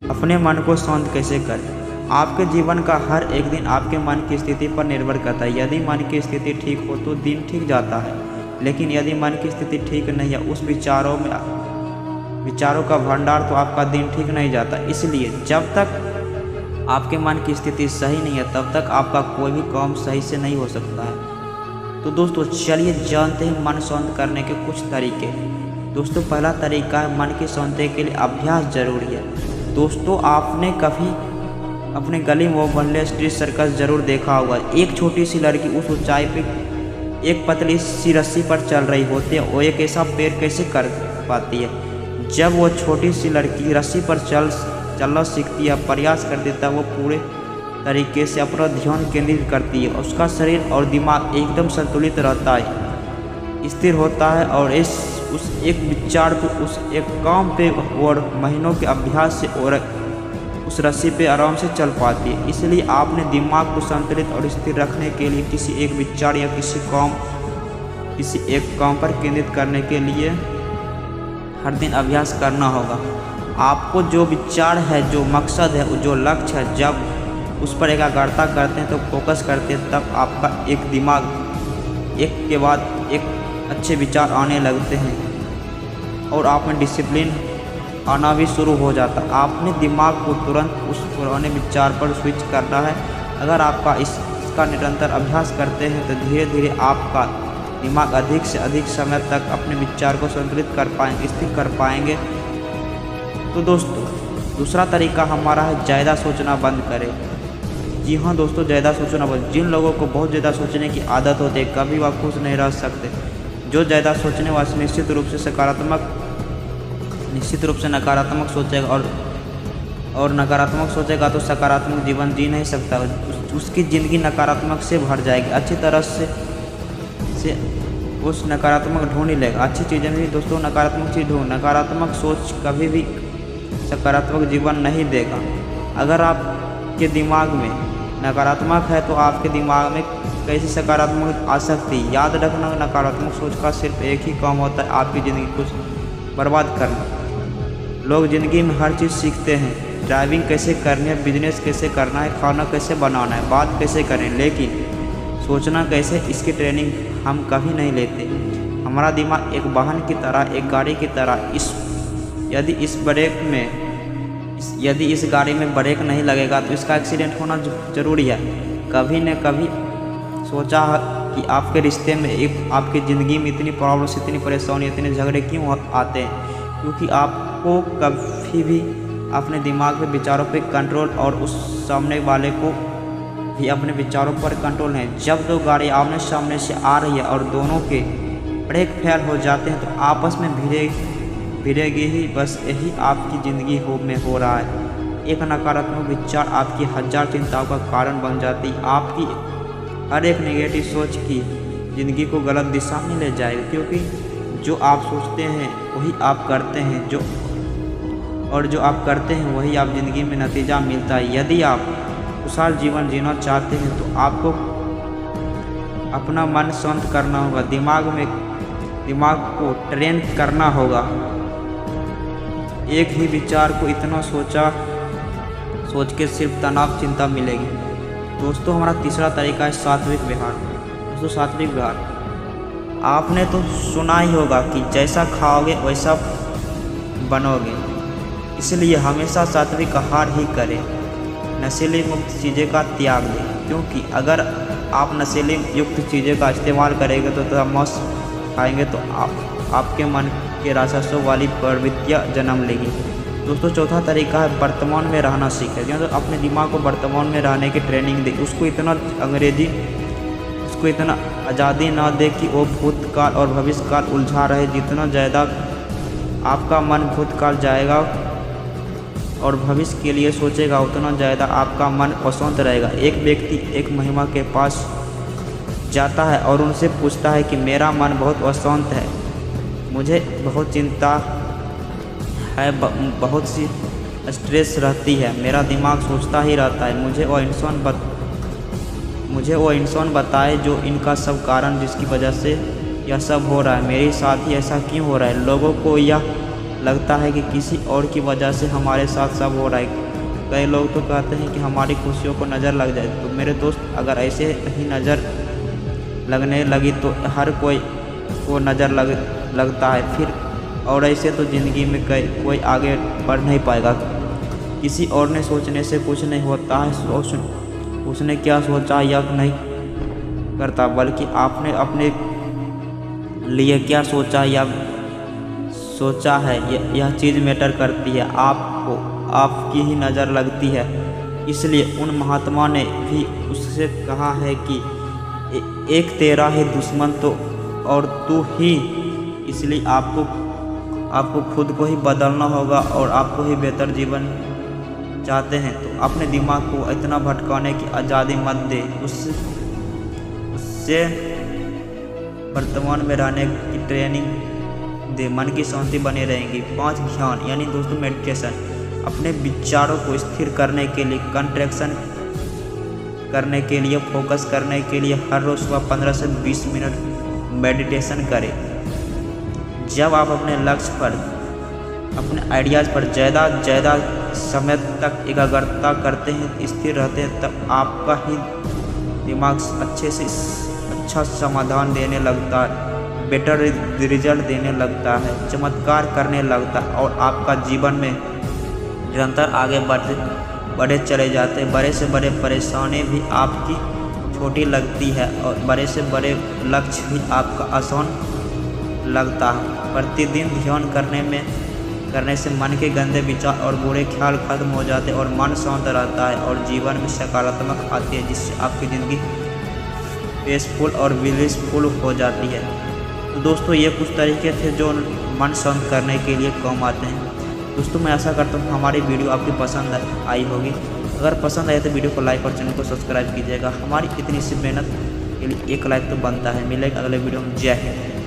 अपने मन को शांत कैसे करें। आपके जीवन का हर एक दिन आपके मन की स्थिति पर निर्भर करता है। यदि मन की स्थिति ठीक हो तो दिन ठीक जाता है, लेकिन यदि मन की स्थिति ठीक नहीं है, उस विचारों का भंडार, तो आपका दिन ठीक नहीं जाता। इसलिए जब तक आपके मन की स्थिति सही नहीं है, तब तक आपका कोई भी काम सही से नहीं हो सकता है। तो दोस्तों चलिए जानते हैं मन शांत करने के कुछ तरीके। दोस्तों पहला तरीका है, मन की शांति के लिए अभ्यास जरूरी है। दोस्तों आपने कभी अपने गली मोहल्ले स्ट्रीट सर्कस जरूर देखा होगा। एक छोटी सी लड़की उस ऊंचाई पे एक पतली सी रस्सी पर चल रही होती है। वो एक ऐसा पैर कैसे कर पाती है? जब वो छोटी सी लड़की रस्सी पर चलना सीखती है, प्रयास कर देता है, वो पूरे तरीके से अपना ध्यान केंद्रित करती है। उसका शरीर और दिमाग एकदम संतुलित रहता है, स्थिर होता है और उस एक विचार को, उस एक काम पे और महीनों के अभ्यास से और उस रस्सी पे आराम से चल पाती है। इसलिए आपने दिमाग को संतुलित और स्थिर रखने के लिए किसी एक विचार या किसी एक काम पर केंद्रित करने के लिए हर दिन अभ्यास करना होगा। आपको जो विचार है, जो मकसद है, जो लक्ष्य है, जब उस पर एकाग्रता करते हैं, तो फोकस करते हैं, तब आपका एक दिमाग एक के बाद एक अच्छे विचार आने लगते हैं और आप में डिसिप्लिन आना भी शुरू हो जाता है। आपने दिमाग को तुरंत उस पुराने विचार पर स्विच करना है। अगर आपका इसका निरंतर अभ्यास करते हैं तो धीरे धीरे आपका दिमाग अधिक से अधिक समय तक अपने विचार को संतुलित कर पाएंगे, स्थिर कर पाएंगे। तो दोस्तों दूसरा तरीका हमारा है, ज़्यादा सोचना बंद करें। जी हाँ दोस्तों, ज़्यादा सोचना बंद। जिन लोगों को बहुत ज़्यादा सोचने की आदत होती है, कभी वह खुश नहीं रह सकते। जो ज़्यादा सोचने वाले निश्चित रूप से नकारात्मक सोचेगा और नकारात्मक सोचेगा तो सकारात्मक जीवन जी नहीं सकता। उसकी ज़िंदगी नकारात्मक से भर जाएगी। अच्छी तरह से उस नकारात्मक ढूंढ ही लेगा। अच्छी चीज़ें भी दोस्तों नकारात्मक चीज़ ढूंढ। नकारात्मक सोच कभी भी सकारात्मक जीवन नहीं देगा। अगर आपके दिमाग में नकारात्मक है तो आपके दिमाग में कैसी सकारात्मक आ सकती है? याद रखना, नकारात्मक सोच का सिर्फ एक ही काम होता है, आपकी ज़िंदगी को बर्बाद करना। लोग ज़िंदगी में हर चीज़ सीखते हैं, ड्राइविंग कैसे करनी है, बिजनेस कैसे करना है, खाना कैसे बनाना है, बात कैसे करें, लेकिन सोचना कैसे, इसकी ट्रेनिंग हम कभी नहीं लेते। हमारा दिमाग एक वाहन की तरह, एक गाड़ी की तरह, यदि इस गाड़ी में ब्रेक नहीं लगेगा तो इसका एक्सीडेंट होना जरूरी है। कभी न कभी सोचा कि आपके रिश्ते में, आपकी ज़िंदगी में इतनी प्रॉब्लम्स, इतनी परेशानी, इतने झगड़े क्यों आते हैं? क्योंकि आपको कभी भी अपने दिमाग पे, विचारों पे कंट्रोल और उस सामने वाले को भी अपने विचारों पर कंट्रोल है। जब दो गाड़ी आमने सामने से आ रही है और दोनों के ब्रेक फेल हो जाते हैं तो आपस में भिड़ेगी ही। बस यही आपकी ज़िंदगी में हो रहा है। एक नकारात्मक विचार आपकी 1000 चिंताओं का कारण बन जाती है। आपकी हर एक नेगेटिव सोच की ज़िंदगी को गलत दिशा में ले जाएगा, क्योंकि जो आप सोचते हैं वही आप करते हैं, जो आप करते हैं वही आप ज़िंदगी में नतीजा मिलता है। यदि आप खुशहाल जीवन जीना चाहते हैं तो आपको अपना मन शांत करना होगा, दिमाग को ट्रेन करना होगा। एक ही विचार को इतना सोच के सिर्फ तनाव, चिंता मिलेगी। दोस्तों हमारा तीसरा तरीका है सात्विक व्यवहार। दोस्तों सात्विक व्यवहार, आपने तो सुना ही होगा कि जैसा खाओगे वैसा बनोगे। इसलिए हमेशा सात्विक आहार ही करें। नशीली मुक्त चीज़ें का त्याग दें, क्योंकि अगर आप नशीली युक्त चीज़ें का इस्तेमाल करेंगे तो मांस खाएंगे तो आपके मन के राक्षसों वाली प्रवृत्तियाँ जन्म लेगी। दोस्तों चौथा तरीका है वर्तमान में रहना सीखें। तो अपने दिमाग को वर्तमान में रहने की ट्रेनिंग दे। उसको इतना आज़ादी ना दे कि वो भूतकाल और भविष्यकाल उलझा रहे। जितना ज़्यादा आपका मन भूतकाल जाएगा और भविष्य के लिए सोचेगा, उतना ज़्यादा आपका मन अशांत रहेगा। एक व्यक्ति एक महिमा के पास जाता है और उनसे पूछता है कि मेरा मन बहुत अशांत है, मुझे बहुत चिंता है, बहुत सी स्ट्रेस रहती है, मेरा दिमाग सोचता ही रहता है। मुझे वो इंसान बताए जो इनका सब कारण, जिसकी वजह से यह सब हो रहा है। मेरे साथ ही ऐसा क्यों हो रहा है? लोगों को यह लगता है कि किसी और की वजह से हमारे साथ सब हो रहा है। कई लोग तो कहते हैं कि हमारी खुशियों को नज़र लग जाए। तो मेरे दोस्त, अगर ऐसे ही नज़र लगने लगी तो हर कोई को नज़र लगता है फिर, और ऐसे तो ज़िंदगी में कोई आगे बढ़ नहीं पाएगा। किसी और ने सोचने से कुछ नहीं होता है। उसने क्या सोचा यह नहीं करता, बल्कि आपने अपने लिए क्या सोचा है यह चीज़ मैटर करती है। आपको आपकी ही नज़र लगती है। इसलिए उन महात्मा ने भी उससे कहा है कि एक तेरा ही दुश्मन तो और तू ही। इसलिए आपको खुद को ही बदलना होगा, और आपको ही बेहतर जीवन चाहते हैं तो अपने दिमाग को इतना भटकाने की आज़ादी मत दे। उससे वर्तमान में रहने की ट्रेनिंग दे। मन की शांति बनी रहेगी। 5 ध्यान यानी दोस्तों मेडिटेशन, अपने विचारों को स्थिर करने के लिए, कंट्रैक्शन करने के लिए, फोकस करने के लिए हर रोज़ सुबह 15 से 20 मिनट मेडिटेशन करें। जब आप अपने लक्ष्य पर, अपने आइडियाज़ पर ज़्यादा समय तक एकाग्रता करते हैं, स्थिर रहते हैं, तब आपका ही दिमाग अच्छा समाधान देने लगता है, बेटर रिजल्ट देने लगता है, चमत्कार करने लगता है, और आपका जीवन में निरंतर आगे बढ़े चले जाते हैं। बड़े से बड़े परेशानी भी आपकी छोटी लगती है, और बड़े से बड़े लक्ष्य भी आपका आसान लगता है। प्रतिदिन ध्यान करने से मन के गंदे विचार और बुरे ख्याल खत्म हो जाते हैं, और मन शांत रहता है, और जीवन में सकारात्मक आती है, जिससे आपकी ज़िंदगी पीसफुल और ब्लिसफुल हो जाती है। तो दोस्तों, ये कुछ तरीके थे जो मन शांत करने के लिए काम आते हैं। दोस्तों, मैं आशा करता हूँ हमारी वीडियो आपकी पसंद आई होगी। अगर पसंद आए तो वीडियो को लाइक और चैनल को सब्सक्राइब कीजिएगा। हमारी इतनी सी मेहनत के लिए एक लाइक तो बनता है। मिलेगा अगले वीडियो में। जय हिंद।